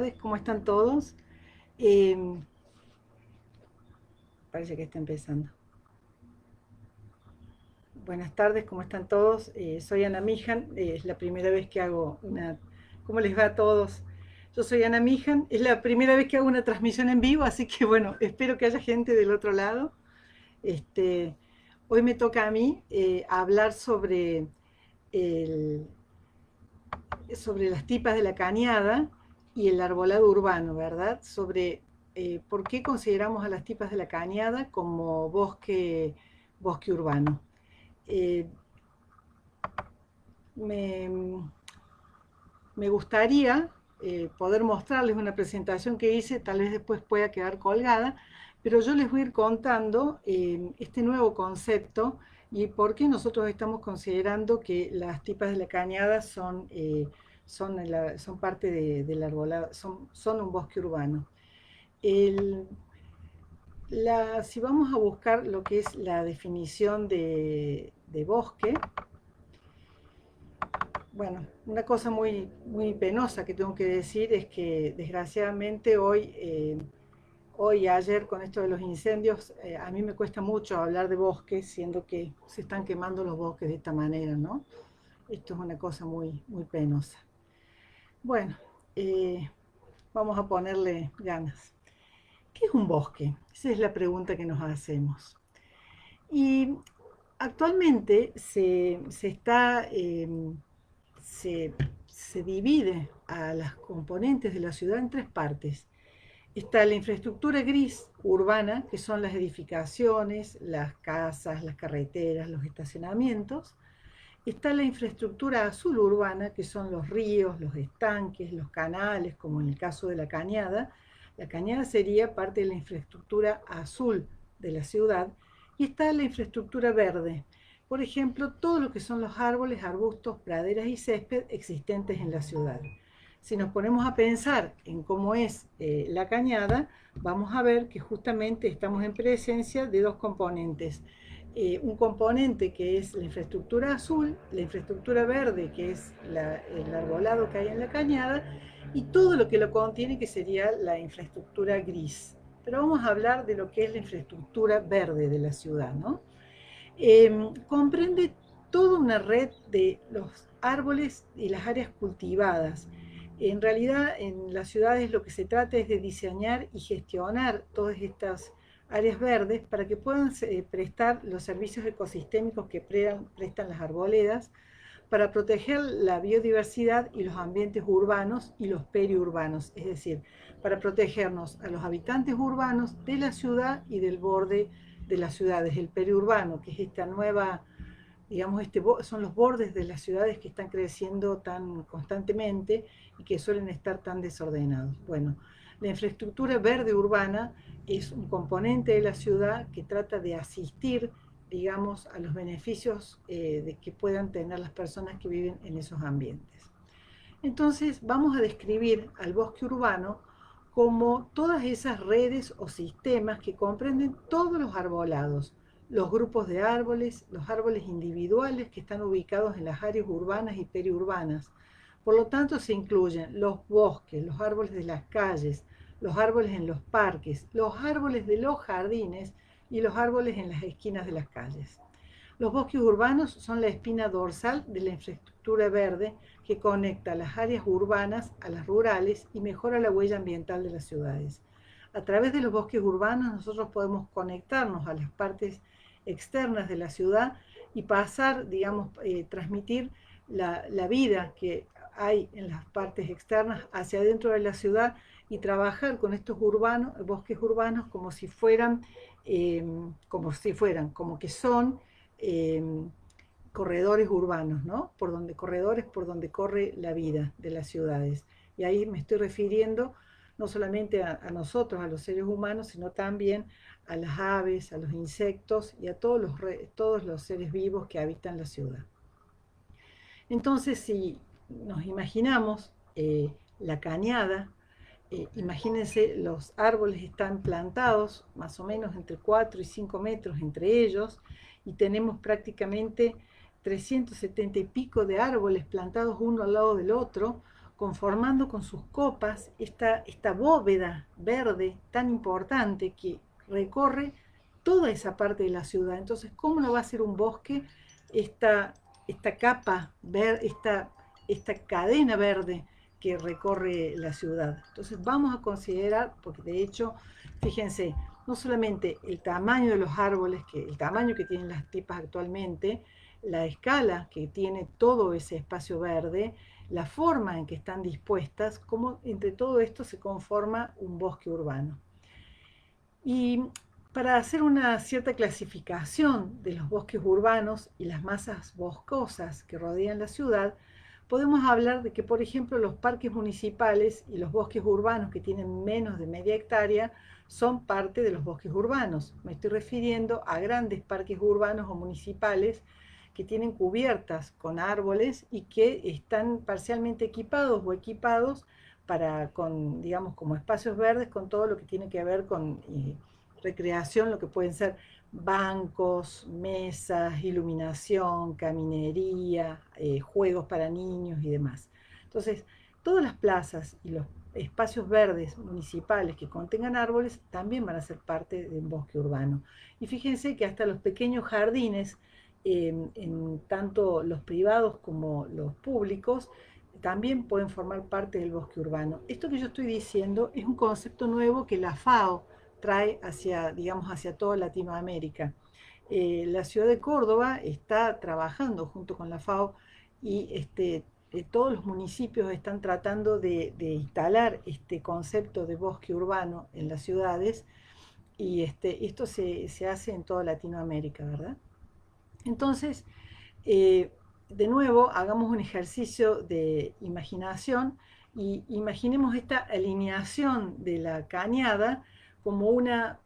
tardes, ¿cómo están todos? Eh, Parece que está empezando. Buenas tardes, ¿cómo están todos? Soy Ana Mijan, es la primera vez que hago una... ¿Cómo les va a todos? Yo soy Ana Mijan, es la primera vez que hago una transmisión en vivo, así que bueno, espero que haya gente del otro lado. Este, Hoy me toca a mí hablar el, sobre las tipas de la cañada y el arbolado urbano, ¿verdad? Sobre por qué consideramos a las tipas de la cañada como bosque urbano. Eh, me, Me gustaría poder mostrarles una presentación que hice, tal vez después pueda quedar colgada, pero yo les voy a ir contando este nuevo concepto y por qué nosotros estamos considerando que las tipas de la cañada son parte del arbolado, son un bosque urbano. El, si vamos a buscar lo que es la definición de bosque, bueno, una cosa muy penosa que tengo que decir es que desgraciadamente hoy y ayer con esto de los incendios, a mí me cuesta mucho hablar de bosques, siendo que se están quemando los bosques de esta manera, ¿no? Esto es una cosa muy penosa. Bueno, eh, vamos a ponerle ganas. ¿Qué es un bosque? Esa es la pregunta que nos hacemos. Y actualmente se, se divide a las componentes de la ciudad en tres partes. Está la infraestructura gris urbana, que son las edificaciones, las casas, las carreteras, los estacionamientos. Está la infraestructura azul urbana, que son los ríos, los estanques, los canales, como en el caso de la cañada. La cañada sería parte de la infraestructura azul de la ciudad. Y está la infraestructura verde, por ejemplo, todo lo que son los árboles, arbustos, praderas y césped existentes en la ciudad. Si nos ponemos a pensar en cómo es la cañada, vamos a ver que justamente estamos en presencia de dos componentes. Un componente que es la infraestructura azul, la infraestructura verde, que es el arbolado que hay en la cañada, y todo lo que lo contiene, que sería la infraestructura gris. Pero vamos a hablar de lo que es la infraestructura verde de la ciudad, ¿no? Comprende toda una red de los árboles y las áreas cultivadas. En realidad, en las ciudades lo que se trata es de diseñar y gestionar todas estas áreas verdes para que puedan prestar los servicios ecosistémicos que prestan las arboledas, para proteger la biodiversidad y los ambientes urbanos y los periurbanos, es decir, para protegernos a los habitantes urbanos de la ciudad y del borde de las ciudades, el periurbano, que es esta nueva, digamos, son los bordes de las ciudades que están creciendo tan constantemente y que suelen estar tan desordenados. Bueno, la infraestructura verde urbana es un componente de la ciudad que trata de asistir, digamos, a los beneficios de que puedan tener las personas que viven en esos ambientes. Entonces vamos a describir al bosque urbano como todas esas redes o sistemas que comprenden todos los arbolados, los grupos de árboles, los árboles individuales que están ubicados en las áreas urbanas y periurbanas. Por lo tanto, se incluyen los bosques, los árboles de las calles, los árboles en los parques, los árboles de los jardines y los árboles en las esquinas de las calles. Los bosques urbanos son la espina dorsal de la infraestructura verde que conecta las áreas urbanas a las rurales y mejora la huella ambiental de las ciudades. A través de los bosques urbanos nosotros podemos conectarnos a las partes externas de la ciudad y pasar, digamos, transmitir la vida que hay en las partes externas hacia adentro de la ciudad y trabajar con estos bosques urbanos como que son eh, corredores urbanos, ¿no? Corredores por donde corre la vida de las ciudades. Y ahí me estoy refiriendo no solamente a nosotros, a los seres humanos, sino también a las aves, a los insectos y a todos los seres vivos que habitan la ciudad. Entonces, si nos imaginamos la cañada, imagínense, los árboles están plantados más o menos entre 4 y 5 metros entre ellos y tenemos prácticamente 370 y pico de árboles plantados uno al lado del otro, conformando con sus copas esta bóveda verde tan importante que recorre toda esa parte de la ciudad. Entonces, ¿cómo no va a ser un bosque esta capa, esta cadena verde que recorre la ciudad? Entonces vamos a considerar, porque de hecho, fíjense, no solamente el tamaño de los árboles, el tamaño que tienen las pipas actualmente, la escala que tiene todo ese espacio verde, la forma en que están dispuestas, cómo entre todo esto se conforma un bosque urbano. Y para hacer una cierta clasificación de los bosques urbanos y las masas boscosas que rodean la ciudad, podemos hablar de que, por ejemplo, los parques municipales y los bosques urbanos que tienen menos de media hectárea son parte de los bosques urbanos. Me estoy refiriendo a grandes parques urbanos o municipales que tienen cubiertas con árboles y que están parcialmente equipados o equipados digamos, como espacios verdes, con todo lo que tiene que ver con recreación, lo que pueden ser bancos, mesas, iluminación, caminería, juegos para niños y demás. Entonces, todas las plazas y los espacios verdes municipales que contengan árboles también van a ser parte de un bosque urbano. Y fíjense que hasta los pequeños jardines, en tanto los privados como los públicos, también pueden formar parte del bosque urbano. Esto que yo estoy diciendo es un concepto nuevo que la FAO trae hacia, digamos, hacia toda Latinoamérica. La ciudad de Córdoba está trabajando junto con la FAO y todos los municipios están tratando de instalar este concepto de bosque urbano en las ciudades y esto se hace en toda Latinoamérica, ¿verdad? Entonces, eh, de nuevo, hagamos un ejercicio de imaginación y imaginemos esta alineación de la cañada como una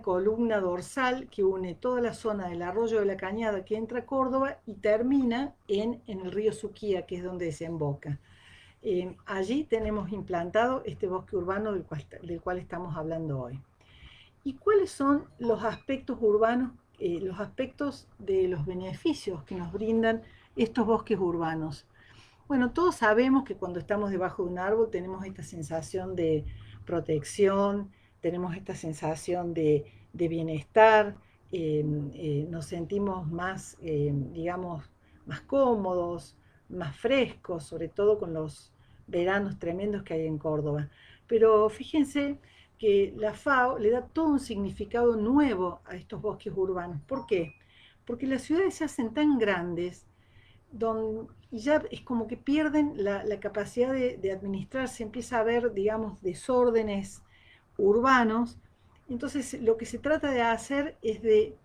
columna dorsal que une toda la zona del arroyo de la Cañada que entra a Córdoba y termina en el río Suquía, que es donde desemboca. Allí tenemos implantado este bosque urbano del cual estamos hablando hoy. ¿Y cuáles son los aspectos urbanos, los aspectos de los beneficios que nos brindan estos bosques urbanos? Bueno, todos sabemos que cuando estamos debajo de un árbol tenemos esta sensación de protección, tenemos esta sensación de bienestar, nos sentimos más, digamos, más cómodos, más frescos, sobre todo con los veranos tremendos que hay en Córdoba. Pero fíjense que la FAO le da todo un significado nuevo a estos bosques urbanos. ¿Por qué? Porque las ciudades se hacen tan grandes y ya es como que pierden la capacidad de administrarse, empieza a haber, digamos, desórdenes urbanos. Entonces, lo que se trata de hacer es de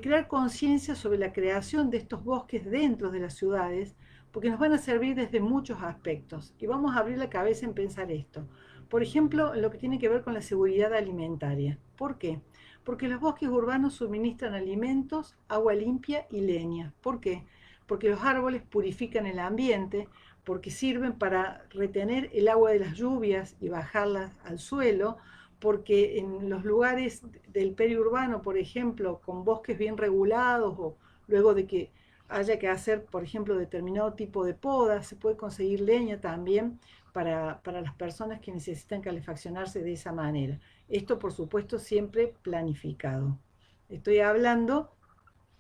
crear conciencia sobre la creación de estos bosques dentro de las ciudades, porque nos van a servir desde muchos aspectos. Y vamos a abrir la cabeza en pensar esto. Por ejemplo, lo que tiene que ver con la seguridad alimentaria. ¿Por qué? Porque los bosques urbanos suministran alimentos, agua limpia y leña. ¿Por qué? Porque los árboles purifican el ambiente, porque sirven para retener el agua de las lluvias y bajarlas al suelo, porque en los lugares del periurbano, por ejemplo, con bosques bien regulados o luego de que haya que hacer, por ejemplo, determinado tipo de poda, se puede conseguir leña también para las personas que necesitan calefaccionarse de esa manera. Esto, por supuesto, siempre planificado. Estoy hablando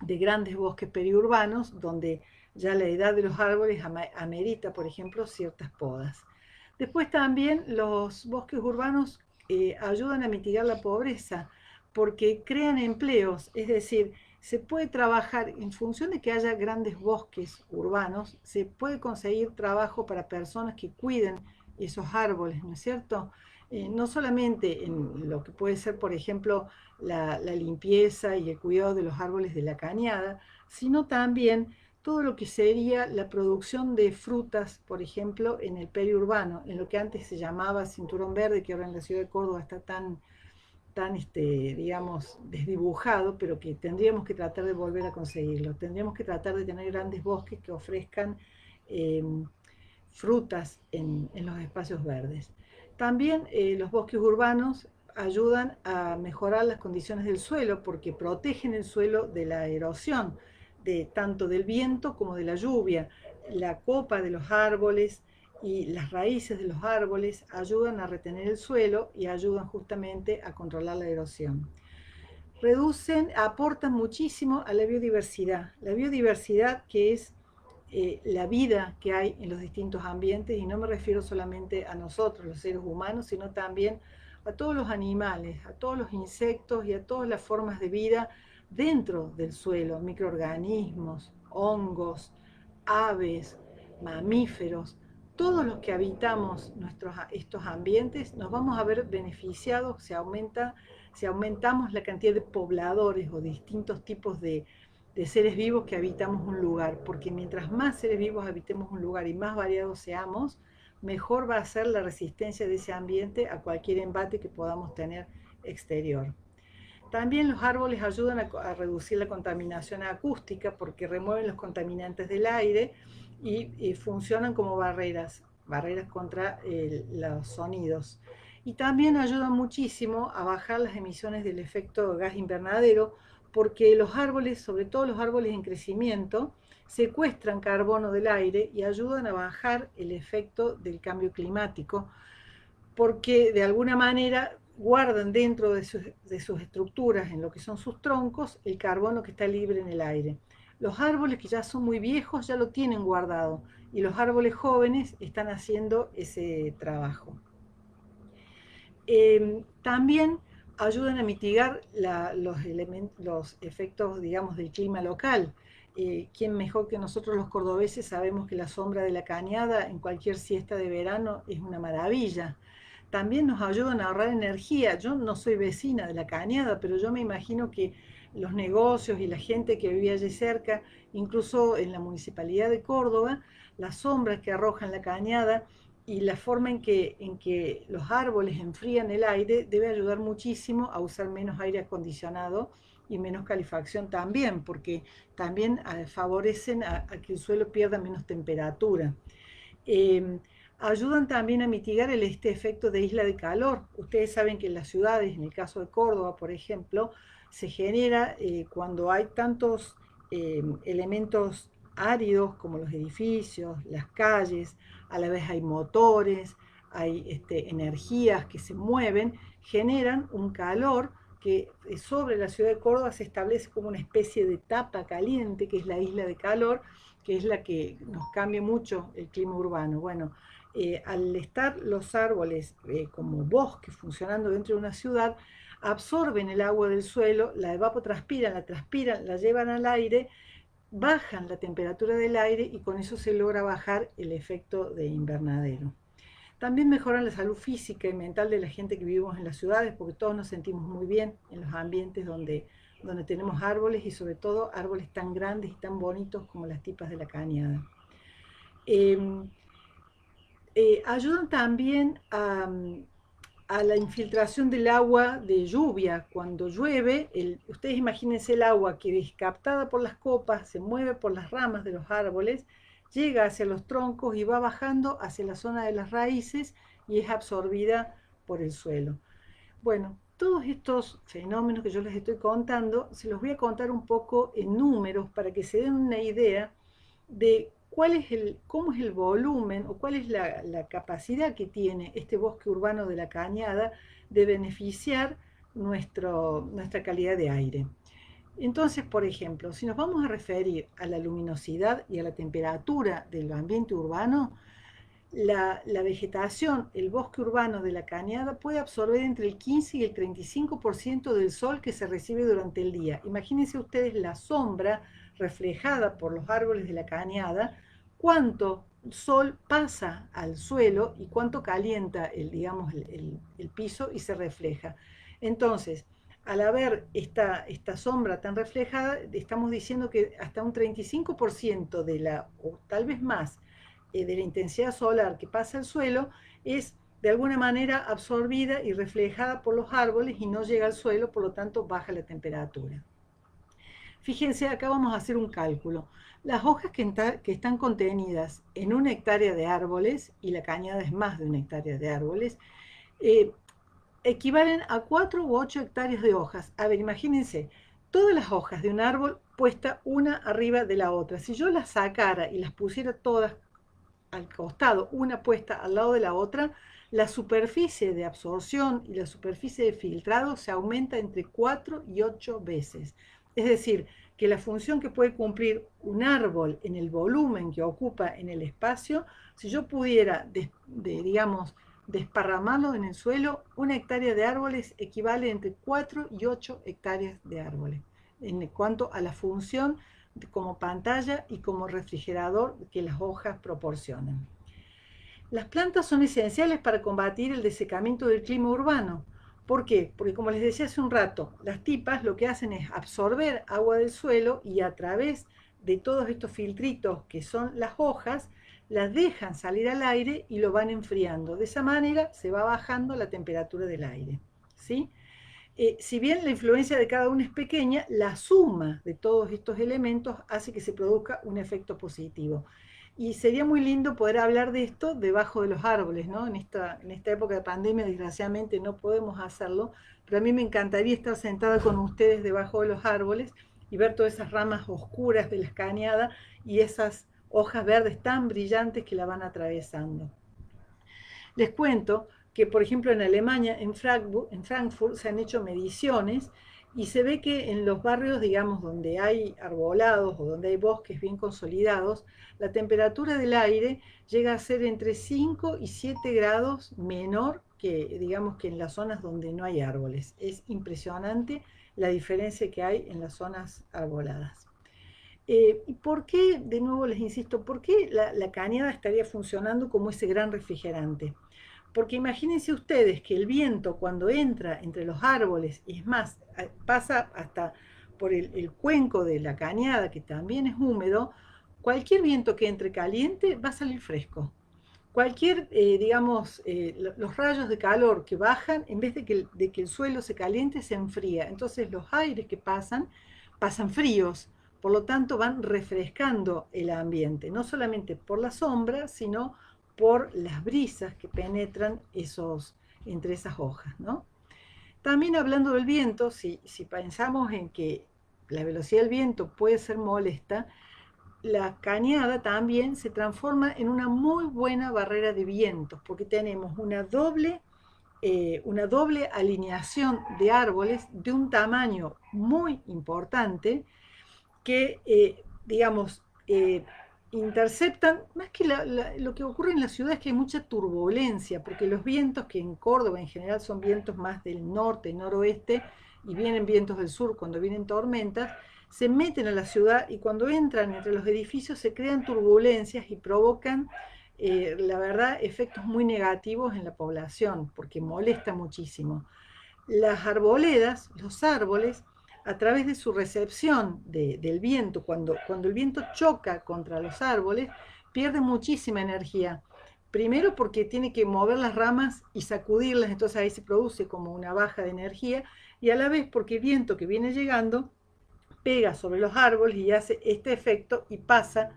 de grandes bosques periurbanos donde ya la edad de los árboles amerita, por ejemplo, ciertas podas. Después también los bosques urbanos ayudan a mitigar la pobreza porque crean empleos, es decir, se puede trabajar en función de que haya grandes bosques urbanos, se puede conseguir trabajo para personas que cuiden esos árboles, ¿no es cierto? No solamente en lo que puede ser, por ejemplo, la limpieza y el cuidado de los árboles de la cañada, sino también todo lo que sería la producción de frutas, por ejemplo, en el periurbano, en lo que antes se llamaba Cinturón Verde, que ahora en la ciudad de Córdoba está tan digamos, desdibujado, pero que tendríamos que tratar de volver a conseguirlo. Tendríamos que tratar de tener grandes bosques que ofrezcan eh, frutas en los espacios verdes. También los bosques urbanos ayudan a mejorar las condiciones del suelo porque protegen el suelo de la erosión, tanto del viento como de la lluvia. La copa de los árboles y las raíces de los árboles ayudan a retener el suelo y ayudan justamente a controlar la erosión. Aportan muchísimo a la biodiversidad que es la vida que hay en los distintos ambientes, y no me refiero solamente a nosotros, los seres humanos, sino también a todos los animales, a todos los insectos y a todas las formas de vida dentro del suelo, microorganismos, hongos, aves, mamíferos. Todos los que habitamos estos ambientes nos vamos a ver beneficiados, si aumentamos la cantidad de pobladores o distintos tipos de seres vivos que habitamos un lugar, porque mientras más seres vivos habitemos un lugar y más variados seamos, mejor va a ser la resistencia de ese ambiente a cualquier embate que podamos tener exterior. También los árboles ayudan a reducir la contaminación acústica porque remueven los contaminantes del aire y funcionan como barreras contra los sonidos. Y también ayudan muchísimo a bajar las emisiones del efecto gas invernadero, porque los árboles, sobre todo los árboles en crecimiento, secuestran carbono del aire y ayudan a bajar el efecto del cambio climático, porque de alguna manera guardan dentro de sus estructuras, en lo que son sus troncos, el carbono que está libre en el aire. Los árboles que ya son muy viejos ya lo tienen guardado, y los árboles jóvenes están haciendo ese trabajo. También ayudan a mitigar los efectos, digamos, del clima local. ¿Quién mejor que nosotros los cordobeses sabemos que la sombra de la cañada en cualquier siesta de verano es una maravilla? También nos ayudan a ahorrar energía. Yo no soy vecina de la cañada, pero yo me imagino que los negocios y la gente que vivía allí cerca, incluso en la municipalidad de Córdoba, las sombras que arrojan la cañada y la forma en que los árboles enfrían el aire debe ayudar muchísimo a usar menos aire acondicionado y menos calefacción también, porque también favorecen a que el suelo pierda menos temperatura. Eh, Ayudan también a mitigar este efecto de isla de calor. Ustedes saben que en las ciudades, en el caso de Córdoba, por ejemplo, se genera cuando hay tantos elementos áridos como los edificios, las calles, a la vez hay motores, hay energías que se mueven, generan un calor que sobre la ciudad de Córdoba se establece como una especie de tapa caliente, que es la isla de calor, que es la que nos cambia mucho el clima urbano. Bueno, al estar los árboles como bosque funcionando dentro de una ciudad, absorben el agua del suelo, la evapotranspiran, la llevan al aire, bajan la temperatura del aire y con eso se logra bajar el efecto de invernadero. También mejoran la salud física y mental de la gente que vivimos en las ciudades, porque todos nos sentimos muy bien en los ambientes donde tenemos árboles, y sobre todo árboles tan grandes y tan bonitos como las tipas de la cañada. Eh, Ayudan también a la infiltración del agua de lluvia. Cuando llueve, ustedes imagínense el agua que es captada por las copas, se mueve por las ramas de los árboles, llega hacia los troncos y va bajando hacia la zona de las raíces y es absorbida por el suelo. Bueno, todos estos fenómenos que yo les estoy contando, se los voy a contar un poco en números para que se den una idea de cómo es el volumen o cuál es la capacidad que tiene este bosque urbano de la Cañada de beneficiar nuestra calidad de aire. Entonces, por ejemplo, si nos vamos a referir a la luminosidad y a la temperatura del ambiente urbano, la vegetación, el bosque urbano de la Cañada puede absorber entre el 15 y el 35% del sol que se recibe durante el día. Imagínense ustedes la sombra reflejada por los árboles de la Cañada, cuánto sol pasa al suelo y cuánto calienta digamos, el piso y se refleja. Entonces, al haber esta sombra tan reflejada, estamos diciendo que hasta un 35% o tal vez más, de la intensidad solar que pasa al suelo es de alguna manera absorbida y reflejada por los árboles y no llega al suelo, por lo tanto baja la temperatura. Fíjense, acá vamos a hacer un cálculo. Las hojas que están contenidas en 1 hectárea de árboles, y la cañada es más de 1 hectárea de árboles, equivalen a 4 u 8 hectáreas de hojas. A ver, imagínense, todas las hojas de un árbol puesta una arriba de la otra. Si yo las sacara y las pusiera todas al costado, una puesta al lado de la otra, la superficie de absorción y la superficie de filtrado se aumenta entre 4 y 8 veces. Es decir, que la función que puede cumplir un árbol en el volumen que ocupa en el espacio, si yo pudiera, digamos, desparramarlo en el suelo, una hectárea de árboles equivale entre 4 y 8 hectáreas de árboles en cuanto a la función como pantalla y como refrigerador que las hojas proporcionan. Las plantas son esenciales para combatir el desecamiento del clima urbano. ¿Por qué? Porque como les decía hace un rato, las tipas lo que hacen es absorber agua del suelo y a través de todos estos filtritos que son las hojas, las dejan salir al aire y lo van enfriando. De esa manera se va bajando la temperatura del aire. ¿Sí? Si bien la influencia de cada uno es pequeña, la suma de todos estos elementos hace que se produzca un efecto positivo. Y sería muy lindo poder hablar de esto debajo de los árboles, ¿no? En esta época de pandemia, desgraciadamente, no podemos hacerlo, pero a mí me encantaría estar sentada con ustedes debajo de los árboles y ver todas esas ramas oscuras de la cañada y esas hojas verdes tan brillantes que la van atravesando. Les cuento que, por ejemplo, en Alemania, en Frankfurt, se han hecho mediciones y se ve que en los barrios, digamos, donde hay arbolados o donde hay bosques bien consolidados, la temperatura del aire llega a ser entre 5 y 7 grados menor que, digamos, que en las zonas donde no hay árboles. Es impresionante la diferencia que hay en las zonas arboladas. ¿Y por qué, de nuevo les insisto, por qué la cañada estaría funcionando como ese gran refrigerante? Porque imagínense ustedes que el viento cuando entra entre los árboles, y es más, pasa hasta por el cuenco de la cañada, que también es húmedo, cualquier viento que entre caliente va a salir fresco. Cualquier, digamos, los rayos de calor que bajan, en vez de que el suelo se caliente, se enfría. Entonces los aires que pasan fríos, por lo tanto van refrescando el ambiente, no solamente por la sombra, sino por las brisas que penetran entre esas hojas, ¿no? También hablando del viento, si pensamos en que la velocidad del viento puede ser molesta, la cañada también se transforma en una muy buena barrera de vientos, porque tenemos una doble alineación de árboles de un tamaño muy importante que, digamos, interceptan, más que lo que ocurre en la ciudad es que hay mucha turbulencia, porque los vientos que en Córdoba en general son vientos más del norte, noroeste, y vienen vientos del sur cuando vienen tormentas, se meten a la ciudad y cuando entran entre los edificios se crean turbulencias y provocan, la verdad, efectos muy negativos en la población, porque molesta muchísimo. Las arboledas, los árboles, a través de su recepción del viento, cuando el viento choca contra los árboles, pierde muchísima energía. Primero porque tiene que mover las ramas y sacudirlas, entonces ahí se produce como una baja de energía, y a la vez porque el viento que viene llegando pega sobre los árboles y hace este efecto y pasa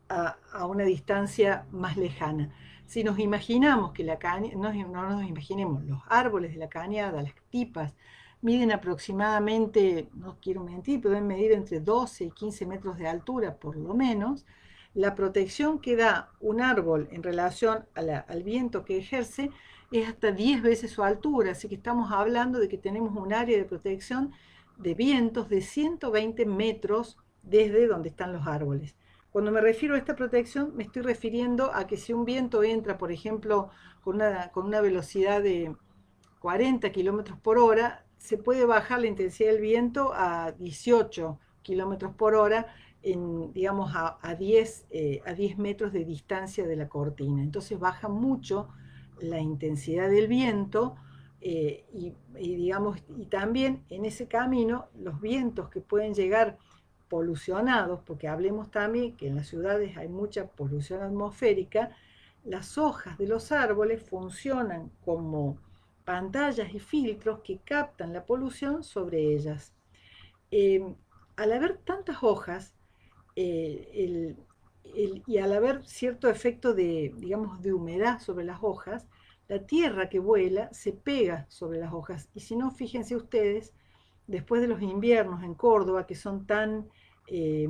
a una distancia más lejana. Si nos imaginamos que no nos imaginemos, los árboles de la cañada, las tipas, miden aproximadamente, no quiero mentir, pero deben medir entre 12 y 15 metros de altura por lo menos. La protección que da un árbol en relación al viento que ejerce es hasta 10 veces su altura, así que estamos hablando de que tenemos un área de protección de vientos de 120 metros desde donde están los árboles. Cuando me refiero a esta protección, me estoy refiriendo a que si un viento entra, por ejemplo, con una velocidad de 40 kilómetros por hora, se puede bajar la intensidad del viento a 18 kilómetros por hora, digamos, a 10 metros de distancia de la cortina. Entonces baja mucho la intensidad del viento, digamos, y también en ese camino los vientos que pueden llegar polucionados, porque hablemos también que en las ciudades hay mucha polución atmosférica, las hojas de los árboles funcionan como pantallas y filtros que captan la polución sobre ellas. Eh, Al haber tantas hojas, y al haber cierto efecto de, digamos, de humedad sobre las hojas, la tierra que vuela se pega sobre las hojas. Y si no, fíjense ustedes, después de los inviernos en Córdoba, que son eh,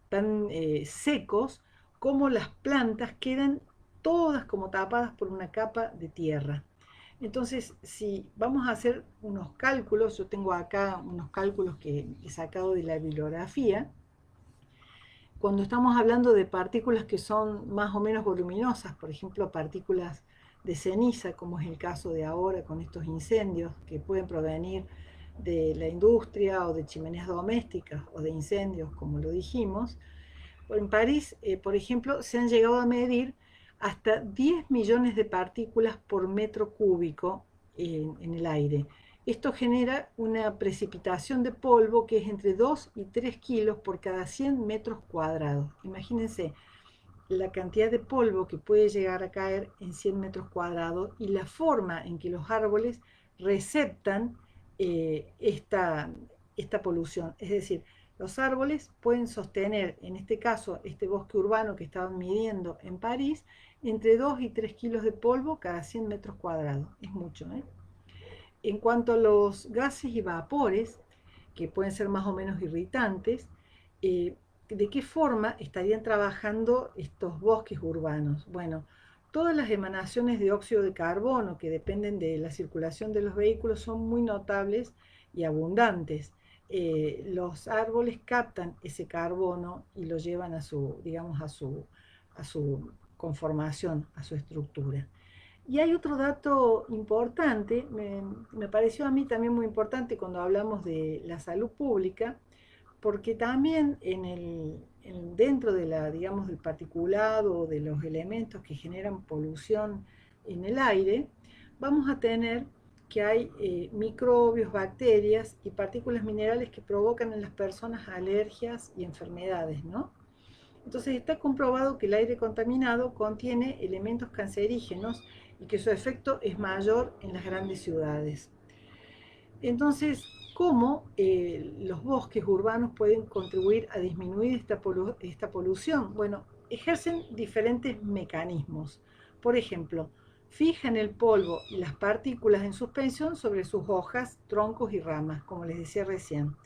tan secos, cómo las plantas quedan todas como tapadas por una capa de tierra. Entonces, si vamos a hacer unos cálculos, yo tengo acá unos cálculos que he sacado de la bibliografía, cuando estamos hablando de partículas que son más o menos voluminosas, por ejemplo, partículas de ceniza, como es el caso de ahora con estos incendios que pueden provenir de la industria o de chimeneas domésticas o de incendios, como lo dijimos, en París, por ejemplo, se han llegado a medir hasta 10 millones de partículas por metro cúbico en el aire. Esto genera una precipitación de polvo que es entre 2 y 3 kilos por cada 100 metros cuadrados. Imagínense la cantidad de polvo que puede llegar a caer en 100 metros cuadrados y la forma en que los árboles receptan esta polución. Es decir, los árboles pueden sostener, en este caso, este bosque urbano que estaban midiendo en París, entre 2 y 3 kilos de polvo cada 100 metros cuadrados. Es mucho, ¿eh? En cuanto a los gases y vapores, que pueden ser más o menos irritantes, ¿de qué forma estarían trabajando estos bosques urbanos? Bueno, todas las emanaciones de óxido de carbono que dependen de la circulación de los vehículos son muy notables y abundantes. Los árboles captan ese carbono y lo llevan a su, digamos, a su conformación, a su estructura. Y hay otro dato importante, me pareció a mí también muy importante cuando hablamos de la salud pública, porque también dentro de la, digamos, del particulado o de los elementos que generan polución en el aire, vamos a tener que hay microbios, bacterias y partículas minerales que provocan en las personas alergias y enfermedades, ¿no? Entonces está comprobado que el aire contaminado contiene elementos cancerígenos y que su efecto es mayor en las grandes ciudades. Entonces, ¿cómo los bosques urbanos pueden contribuir a disminuir esta polución? Bueno, ejercen diferentes mecanismos. Por ejemplo, fijan el polvo y las partículas en suspensión sobre sus hojas, troncos y ramas, como les decía recién.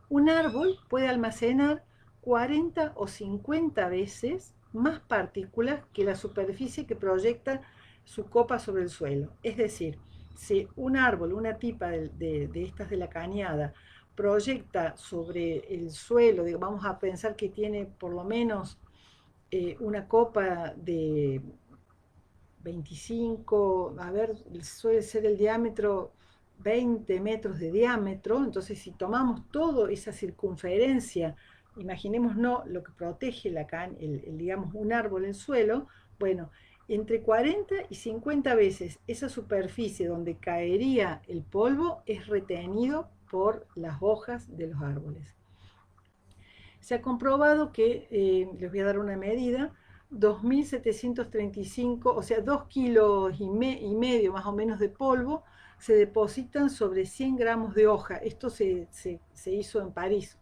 Un árbol puede almacenar 40 o 50 veces más partículas que la superficie que proyecta su copa sobre el suelo. Es decir, si un árbol, una tipa de estas de la cañada, proyecta sobre el suelo, vamos a pensar que tiene por lo menos una copa de 25, a ver, suele ser el diámetro 20 metros de diámetro, entonces si tomamos toda esa circunferencia, imaginémonos lo que protege digamos, un árbol en el suelo, bueno, entre 40 y 50 veces esa superficie donde caería el polvo es retenido por las hojas de los árboles. Se ha comprobado que, les voy a dar una medida, 2.735, o sea, 2 kilos y medio más o menos de polvo, se depositan sobre 100 gramos de hoja. Esto se hizo en París,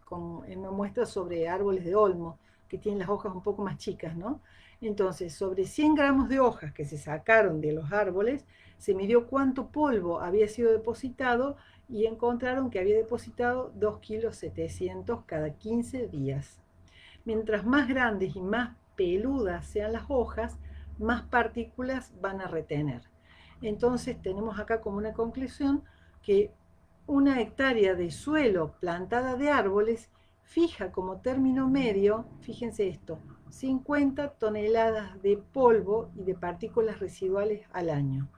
en una muestra sobre árboles de olmo, que tienen las hojas un poco más chicas, ¿no? Entonces, sobre 100 gramos de hojas que se sacaron de los árboles, se midió cuánto polvo había sido depositado y encontraron que había depositado 2,7 kilos cada 15 días. Mientras más grandes y más peludas sean las hojas, más partículas van a retener. Entonces tenemos acá como una conclusión que una hectárea de suelo plantada de árboles fija como término medio, fíjense esto, 50 toneladas de polvo y de partículas residuales al año.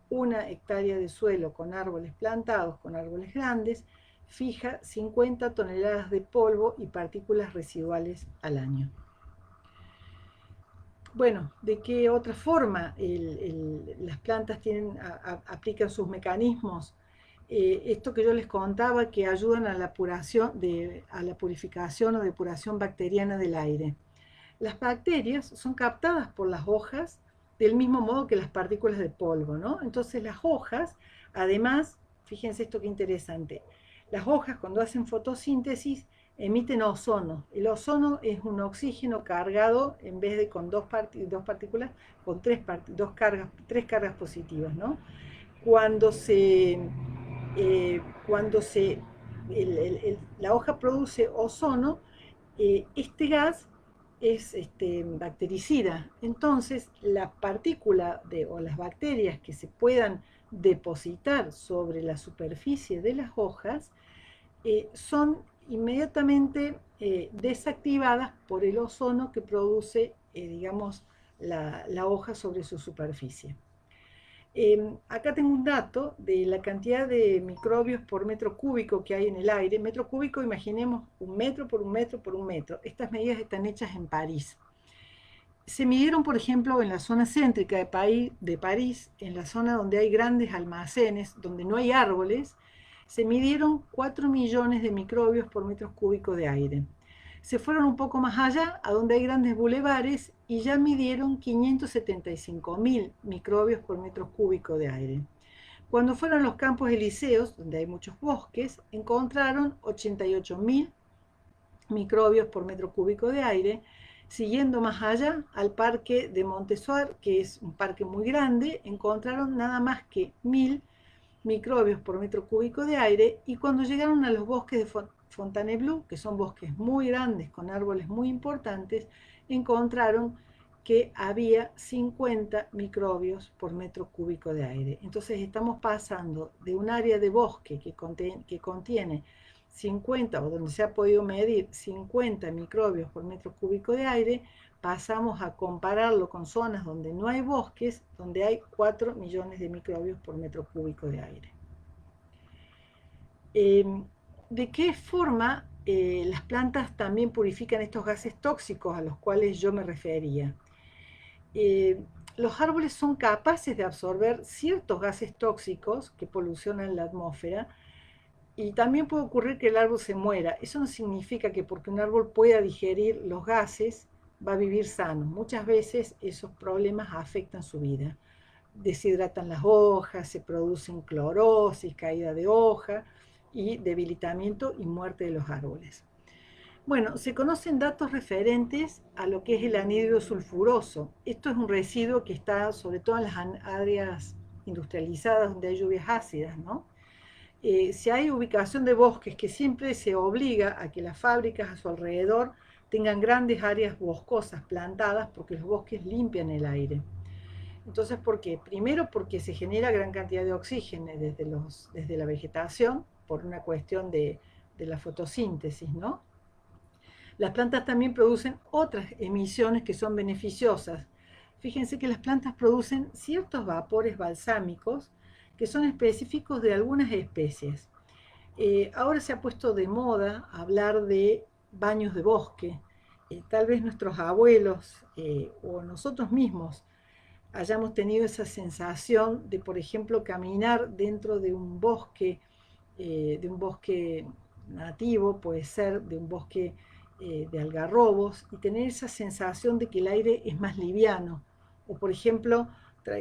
Una hectárea de suelo con árboles plantados, con árboles grandes, fija 50 toneladas de polvo y partículas residuales al año. Bueno, ¿de qué otra forma las plantas aplican sus mecanismos? Esto que yo les contaba que ayudan a la purificación o depuración bacteriana del aire. Las bacterias son captadas por las hojas del mismo modo que las partículas de polvo, ¿no? Entonces las hojas, además, fíjense esto que interesante, las hojas cuando hacen fotosíntesis emiten ozono. El ozono es un oxígeno cargado, en vez de con dos partículas, con tres cargas positivas, ¿no? Cuando la hoja produce ozono, este gas es bactericida. Entonces, la partícula o las bacterias que se puedan depositar sobre la superficie de las hojas son inmediatamente desactivadas por el ozono que produce, digamos, la hoja sobre su superficie. Acá tengo un dato de la cantidad de microbios por metro cúbico que hay en el aire. Metro cúbico, imaginemos un metro por un metro por un metro. Estas medidas están hechas en París. Se midieron, por ejemplo, en la zona céntrica de París, en la zona donde hay grandes almacenes, donde no hay árboles, se midieron 4 millones de microbios por metros cúbicos de aire. Se fueron un poco más allá, a donde hay grandes bulevares, y ya midieron 575.000 microbios por metro cúbico de aire. Cuando fueron a los campos elíseos, donde hay muchos bosques, encontraron 88.000 microbios por metro cúbico de aire. Siguiendo más allá, al parque de Montesoir, que es un parque muy grande, encontraron nada más que 1.000 microbios por metro cúbico de aire, y cuando llegaron a los bosques de Fontainebleau, que son bosques muy grandes con árboles muy importantes, encontraron que había 50 microbios por metro cúbico de aire. Entonces estamos pasando de un área de bosque que contiene 50, o donde se ha podido medir 50 microbios por metro cúbico de aire, pasamos a compararlo con zonas donde no hay bosques, donde hay 4 millones de microbios por metro cúbico de aire. ¿De qué forma las plantas también purifican estos gases tóxicos a los cuales yo me refería? Los árboles son capaces de absorber ciertos gases tóxicos que polucionan la atmósfera, y también puede ocurrir que el árbol se muera. Eso no significa que porque un árbol pueda digerir los gases va a vivir sano. Muchas veces esos problemas afectan su vida. Deshidratan las hojas, se producen clorosis, caída de hoja y debilitamiento y muerte de los árboles. Bueno, se conocen datos referentes a lo que es el anhídrido sulfuroso. Esto es un residuo que está sobre todo en las áreas industrializadas donde hay lluvias ácidas, ¿no? Si hay ubicación de bosques, que siempre se obliga a que las fábricas a su alrededor tengan grandes áreas boscosas plantadas, porque los bosques limpian el aire. Entonces, ¿por qué? Primero porque se genera gran cantidad de oxígeno desde la vegetación, por una cuestión de la fotosíntesis, ¿no? Las plantas también producen otras emisiones que son beneficiosas. Fíjense que las plantas producen ciertos vapores balsámicos que son específicos de algunas especies. Ahora se ha puesto de moda hablar de baños de bosque. Tal vez nuestros abuelos o nosotros mismos hayamos tenido esa sensación de, por ejemplo, caminar dentro de un bosque nativo, puede ser de un bosque de algarrobos, y tener esa sensación de que el aire es más liviano. O, por ejemplo,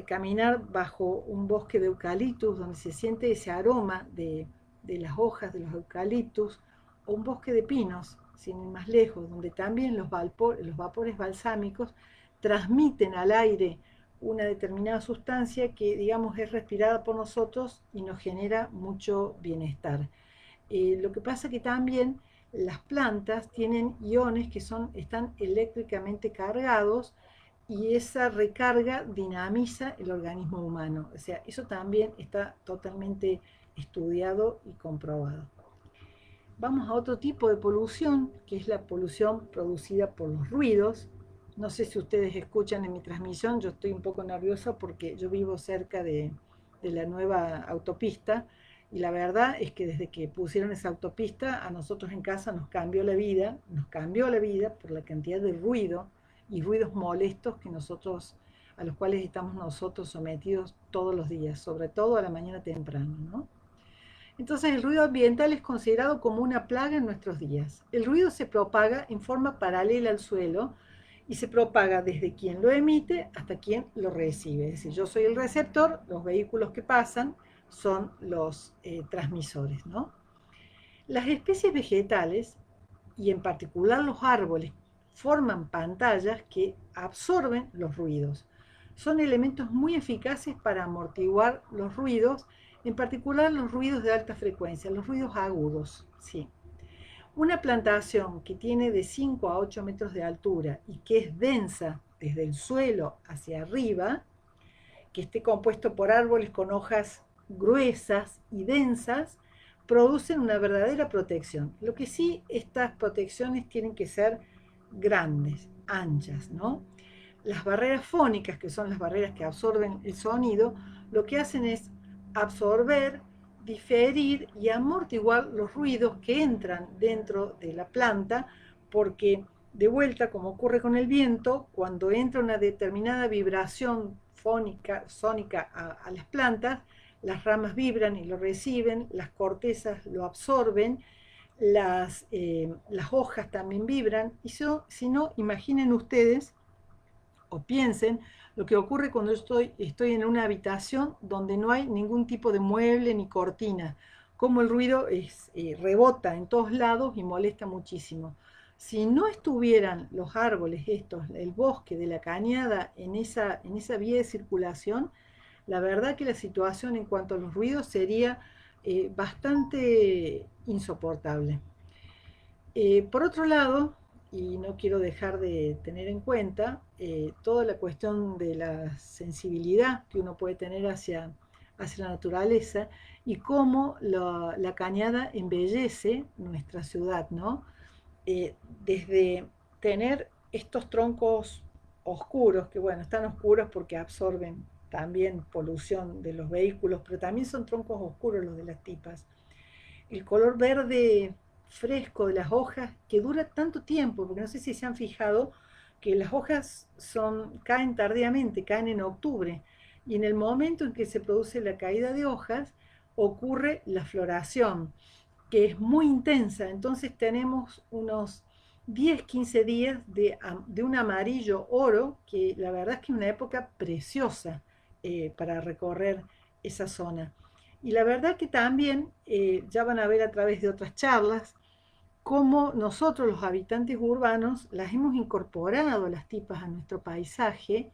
caminar bajo un bosque de eucaliptus, donde se siente ese aroma de las hojas de los eucaliptus, o un bosque de pinos, sin ir más lejos, donde también los vapores balsámicos transmiten al aire una determinada sustancia que, digamos, es respirada por nosotros y nos genera mucho bienestar. Lo que pasa que también las plantas tienen iones que están eléctricamente cargados, y esa recarga dinamiza el organismo humano. O sea, eso también está totalmente estudiado y comprobado. Vamos a otro tipo de polución, que es la polución producida por los ruidos. No sé si ustedes escuchan en mi transmisión, yo estoy un poco nerviosa porque yo vivo cerca de la nueva autopista, y la verdad es que desde que pusieron esa autopista a nosotros en casa nos cambió la vida por la cantidad de ruido y ruidos molestos a los cuales estamos nosotros sometidos todos los días, sobre todo a la mañana temprano, ¿no? Entonces el ruido ambiental es considerado como una plaga en nuestros días. El ruido se propaga en forma paralela al suelo, y se propaga desde quien lo emite hasta quien lo recibe. Es decir, yo soy el receptor, los vehículos que pasan son los transmisores, ¿no? Las especies vegetales, y en particular los árboles, forman pantallas que absorben los ruidos. Son elementos muy eficaces para amortiguar los ruidos, en particular los ruidos de alta frecuencia, los ruidos agudos, ¿sí? Una plantación que tiene de 5 a 8 metros de altura y que es densa desde el suelo hacia arriba, que esté compuesto por árboles con hojas gruesas y densas, producen una verdadera protección. Lo que sí, estas protecciones tienen que ser grandes, anchas, ¿no? Las barreras fónicas, que son las barreras que absorben el sonido, lo que hacen es absorber, diferir y amortiguar los ruidos que entran dentro de la planta, porque de vuelta, como ocurre con el viento, cuando entra una determinada vibración fónica, sónica a las plantas, las ramas vibran y lo reciben, las cortezas lo absorben, las hojas también vibran, y si no, imaginen ustedes o piensen lo que ocurre cuando estoy en una habitación donde no hay ningún tipo de mueble ni cortina, como el ruido rebota en todos lados y molesta muchísimo. Si no estuvieran los árboles estos, el bosque de la cañada en esa vía de circulación, la verdad que la situación en cuanto a los ruidos sería bastante insoportable. Por otro lado, y no quiero dejar de tener en cuenta toda la cuestión de la sensibilidad que uno puede tener hacia la naturaleza y cómo la cañada embellece nuestra ciudad, ¿no? Desde tener estos troncos oscuros, que bueno, están oscuros porque absorben también polución de los vehículos, pero también son troncos oscuros los de las tipas, el color verde fresco de las hojas que dura tanto tiempo, porque no sé si se han fijado que las hojas caen tardíamente, caen en octubre, y en el momento en que se produce la caída de hojas, ocurre la floración, que es muy intensa, entonces tenemos unos 10, 15 días de un amarillo oro, que la verdad es que es una época preciosa para recorrer esa zona. Y la verdad que también ya van a ver a través de otras charlas cómo nosotros los habitantes urbanos las hemos incorporado las tipas a nuestro paisaje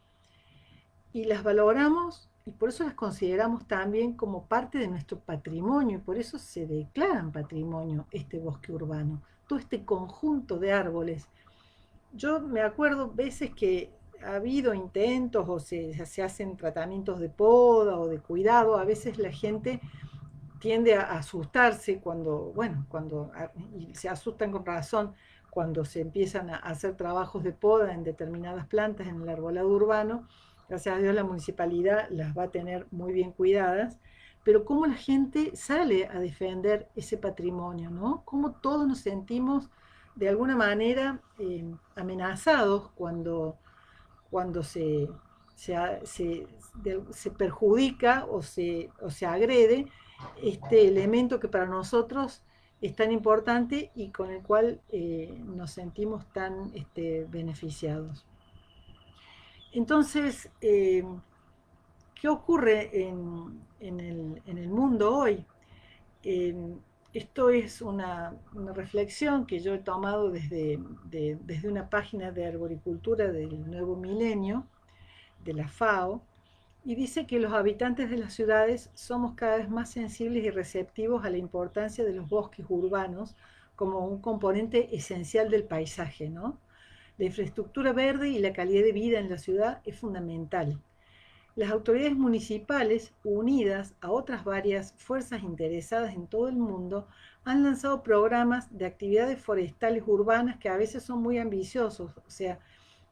y las valoramos y por eso las consideramos también como parte de nuestro patrimonio y por eso se declaran patrimonio este bosque urbano, todo este conjunto de árboles. Yo me acuerdo veces que ha habido intentos o se hacen tratamientos de poda o de cuidado, a veces la gente tiende a asustarse cuando, bueno, y se asustan con razón cuando se empiezan a hacer trabajos de poda en determinadas plantas en el arbolado urbano. Gracias a Dios la municipalidad las va a tener muy bien cuidadas, pero cómo la gente sale a defender ese patrimonio, ¿no? Cómo todos nos sentimos de alguna manera amenazados cuando se perjudica o se agrede este elemento que para nosotros es tan importante y con el cual nos sentimos tan beneficiados. Entonces, ¿qué ocurre en el mundo hoy? Eh, Esto es una reflexión que yo he tomado desde una página de arboricultura del nuevo milenio, de la FAO, y dice que los habitantes de las ciudades somos cada vez más sensibles y receptivos a la importancia de los bosques urbanos como un componente esencial del paisaje, ¿no? La infraestructura verde y la calidad de vida en la ciudad es fundamental. Las autoridades municipales, unidas a otras varias fuerzas interesadas en todo el mundo, han lanzado programas de actividades forestales urbanas que a veces son muy ambiciosos. O sea,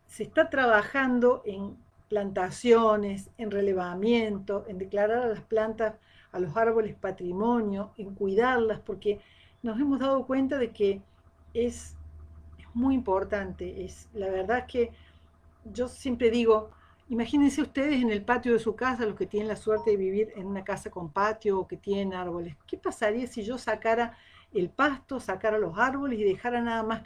se está trabajando en plantaciones, en relevamiento, en declarar a las plantas, a los árboles patrimonio, en cuidarlas, porque nos hemos dado cuenta de que es muy importante. La verdad que yo siempre digo, imagínense ustedes en el patio de su casa, los que tienen la suerte de vivir en una casa con patio o que tienen árboles. ¿Qué pasaría si yo sacara el pasto, sacara los árboles y dejara nada más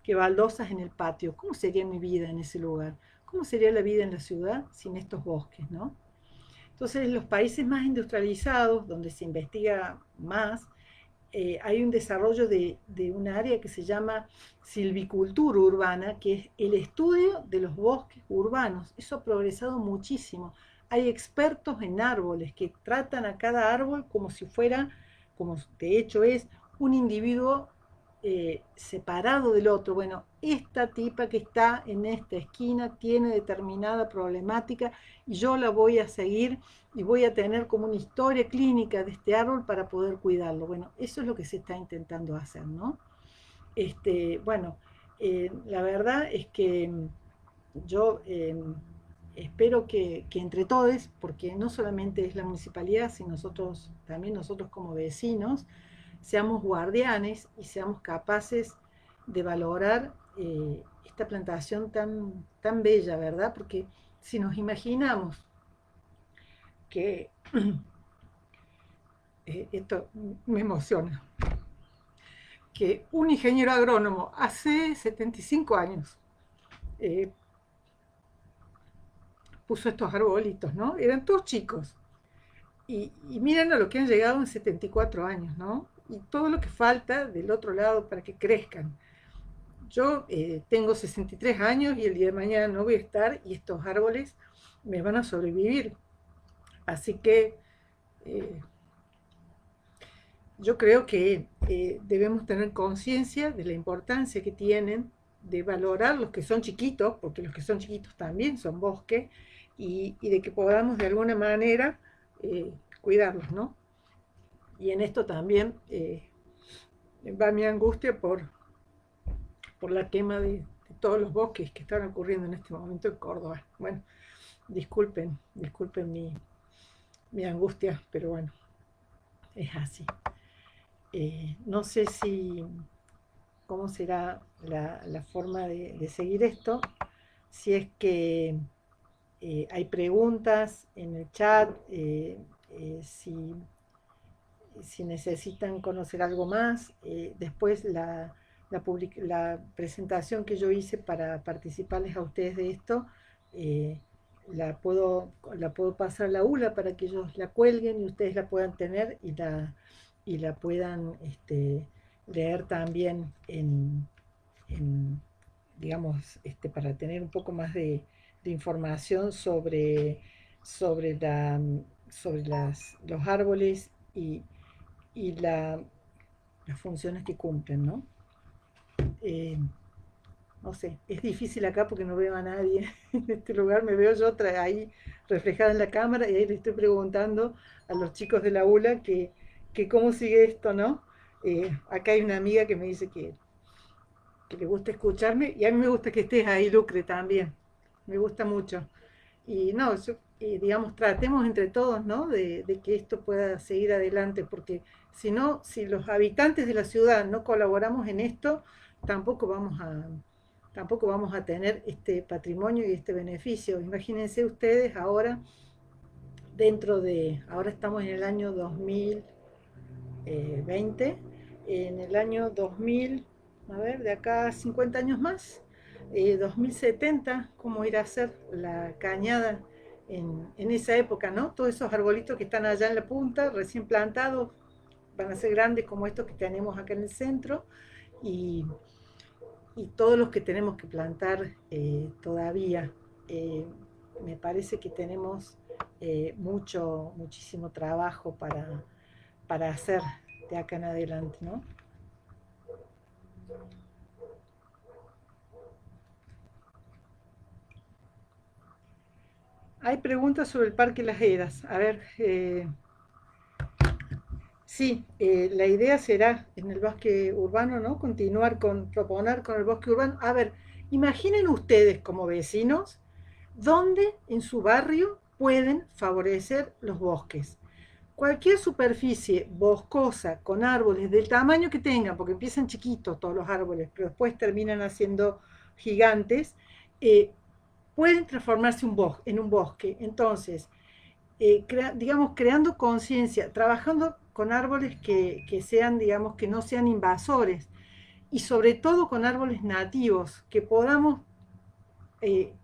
que baldosas en el patio? ¿Cómo sería mi vida en ese lugar? ¿Cómo sería la vida en la ciudad sin estos bosques, no? Entonces, los países más industrializados, donde se investiga más, hay un desarrollo de un área que se llama silvicultura urbana, que es el estudio de los bosques urbanos. Eso ha progresado muchísimo. Hay expertos en árboles que tratan a cada árbol como si fuera, como de hecho es, un individuo separado del otro. Bueno, esta tipa que está en esta esquina tiene determinada problemática y yo la voy a seguir y voy a tener como una historia clínica de este árbol para poder cuidarlo. Bueno, eso es lo que se está intentando hacer, ¿no? Bueno, la verdad es que yo espero que entre todos, porque no solamente es la municipalidad, sino nosotros, también nosotros como vecinos, seamos guardianes y seamos capaces de valorar esta plantación tan bella, ¿verdad? Porque si nos imaginamos que esto me emociona, que un ingeniero agrónomo hace 75 años eh, puso estos arbolitos, ¿no? Eran todos chicos. Y miren a lo que han llegado en 74 años, ¿no? Y todo lo que falta del otro lado para que crezcan. Yo tengo 63 años y el día de mañana no voy a estar y estos árboles me van a sobrevivir. Así que yo creo que debemos tener conciencia de la importancia que tienen, de valorar los que son chiquitos, porque los que son chiquitos también son bosque, y de que podamos de alguna manera cuidarlos, ¿no? Y en esto también va mi angustia por la quema de todos los bosques que están ocurriendo en este momento en Córdoba. Bueno, disculpen mi angustia, pero bueno, es así. No sé cómo será la forma de seguir esto, si es que hay preguntas en el chat, si necesitan conocer algo más. Después la presentación que yo hice para participarles a ustedes de esto, eh, la puedo pasar a la ULA para que ellos la cuelguen y ustedes la puedan tener y la puedan leer también digamos, para tener un poco más de información sobre los árboles y las funciones que cumplen, ¿no? Eh, no sé, es difícil acá porque no veo a nadie en este lugar, me veo yo ahí reflejada en la cámara y ahí le estoy preguntando a los chicos de la ULA que cómo sigue esto, ¿no? Acá hay una amiga que me dice que le gusta escucharme y a mí me gusta que estés ahí, Lucre, también, me gusta mucho. Y no, digamos, tratemos entre todos, ¿no? De que esto pueda seguir adelante, porque si no, si los habitantes de la ciudad no colaboramos en esto, tampoco vamos a, tampoco vamos a tener este patrimonio y este beneficio. Imagínense ustedes ahora, ahora estamos en el año 2020, en el año 2000, a ver, de acá a 50 años más, 2070, cómo irá a ser la cañada en esa época, ¿no? Todos esos arbolitos que están allá en la punta, recién plantados, van a ser grandes como estos que tenemos acá en el centro, y, y todos los que tenemos que plantar todavía. Eh, Me parece que tenemos muchísimo trabajo para hacer de acá en adelante, ¿no? Hay preguntas sobre el Parque Las Heras. A ver, sí, la idea será en el bosque urbano, ¿no? Proponer con el bosque urbano. A ver, imaginen ustedes como vecinos dónde en su barrio pueden favorecer los bosques. Cualquier superficie boscosa con árboles del tamaño que tengan, porque empiezan chiquitos todos los árboles, pero después terminan haciendo gigantes, pueden transformarse en un bosque. Entonces, digamos, creando conciencia, trabajando con árboles que sean, digamos, que no sean invasores y sobre todo con árboles nativos, que podamos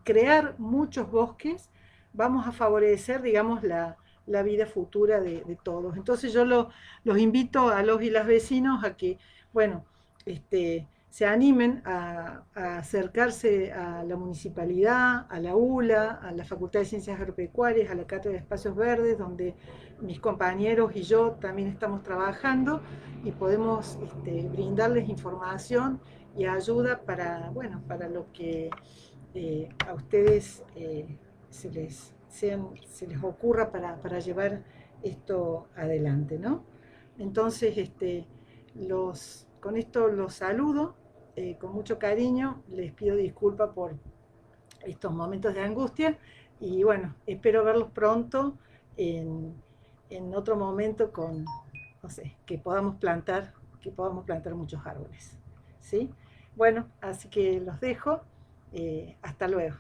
crear muchos bosques, vamos a favorecer, digamos, la vida futura de todos. Entonces yo los invito a los y las vecinos a que, bueno, se animen a acercarse a la municipalidad, a la ULA, a la Facultad de Ciencias Agropecuarias, a la Cátedra de Espacios Verdes, donde mis compañeros y yo también estamos trabajando y podemos brindarles información y ayuda para, bueno, para lo que a ustedes se les ocurra para llevar esto adelante, ¿no? Entonces, con esto los saludo con mucho cariño, les pido disculpas por estos momentos de angustia y bueno, espero verlos pronto en, en otro momento con, no sé, que podamos plantar muchos árboles, ¿sí? Bueno, así que los dejo, hasta luego.